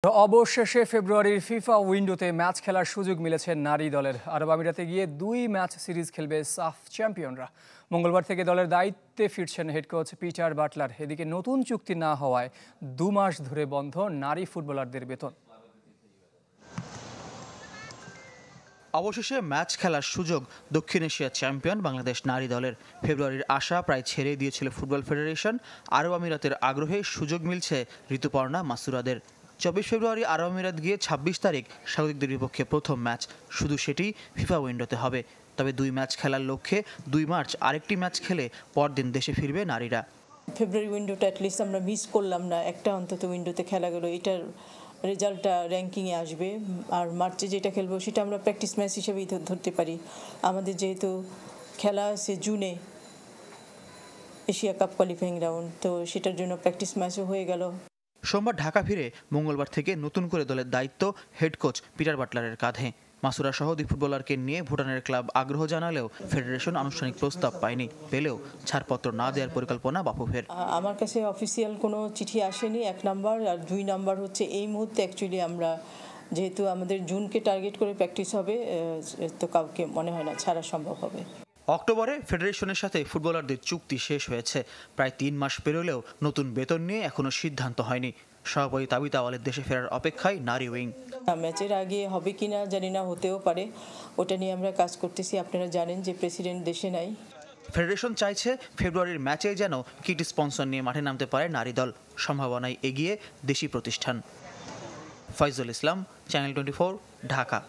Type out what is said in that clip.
অবশেষে ফেব্রুয়ারির ফিফা উইন্ডোতে ম্যাচ খেলার সুযোগ মিলেছে নারী দলের। আরব আমিরাতে গিয়ে 2 ম্যাচ সিরিজ খেলবে সাফ চ্যাম্পিয়নরা। মঙ্গলবার থেকে দলের দায়িত্বে ফিরছেন হেড কোচ পিটার বাটলার। এদিকে নতুন চুক্তি না হওয়ায় 2 মাস ধরে বন্ধ নারী ফুটবলারদের বেতন। অবশেষে ম্যাচ খেলার সুযোগ দক্ষিণ এশিয়া চ্যাম্পিয়ন বাংলাদেশ নারী দলের। ফেব্রুয়ারির আশা প্রায় ছেড়ে দিয়েছিল ফুটবল ফেডারেশন। আরব আমিরাতের আগ্রহে সুযোগ মিলছে ঋতুপর্ণা মাসুরাদের। 24 ফেব্রুয়ারি আরব আমিরাত গিয়ে 26 তারিখ স্বাগতিকদের বিপক্ষে প্রথম ম্যাচ, শুধু সেটি ফিফা উইন্ডোতে হবে। তবে 2 ম্যাচ খেলার লক্ষ্যে 2 মার্চ আরেকটি ম্যাচ খেলে পরদিন দেশে ফিরবে নারীরা। ফেব্রুয়ারি উইন্ডোটা অ্যাটলিস্ট আমরা মিস করলাম না, একটা অন্তত উইন্ডোতে খেলা গেলো, এটার রেজাল্টটা র্যাঙ্কিংয়ে আসবে। আর মার্চে যেটা খেলবো সেটা আমরা প্র্যাকটিস ম্যাচ হিসেবেই ধরতে পারি। আমাদের যেহেতু খেলা আছে জুনে এশিয়া কাপ কোয়ালিফাইং রাউন্ড, তো সেটার জন্য প্র্যাকটিস ম্যাচও হয়ে গেল। সোমবার ঢাকা ফিরে মঙ্গলবার থেকে নতুন করে দলের দায়িত্ব হেড কোচ পিটার বাটলারের কাঁধে। মাসুরা সহ 2 ফুটবলারকে নিয়ে ভুটানের ক্লাব আগ্রহ জানালেও ফেডারেশন আনুষ্ঠানিক প্রস্তাব পায়নি। পেলেও ছাড়পত্র না দেওয়ার পরিকল্পনা বাফুফের। আমার কাছে অফিসিয়াল কোনো চিঠি আসেনি, 1 নাম্বার। আর 2 নাম্বার হচ্ছে এই মুহূর্তে অ্যাকচুয়ালি আমরা যেহেতু আমাদের জুনকে টার্গেট করে প্র্যাকটিস হবে, তো কাউকে মনে হয় না ছাড়া সম্ভব হবে। অক্টোবরে ফেডারেশনের সাথে ফুটবলারদের চুক্তি শেষ হয়েছে। প্রায় 3 মাস পেরোলেও নতুন বেতন নিয়ে এখনো সিদ্ধান্ত হয়নি। সভাপতি তাবিত আওয়ালের দেশে ফেরার অপেক্ষায় নারী উইং। ম্যাচের আগে হবে কিনা জানি না, হতেও পারে, ওটা নিয়ে আমরা কাজ করতেছি। আপনারা জানেন যে প্রেসিডেন্ট দেশে নাই। ফেডারেশন চাইছে ফেব্রুয়ারির ম্যাচে যেন কিট স্পন্সর নিয়ে মাঠে নামতে পারে নারী দল। সম্ভাবনায় এগিয়ে দেশি প্রতিষ্ঠান। ফয়জুল ইসলাম, চ্যানেল 24, ঢাকা।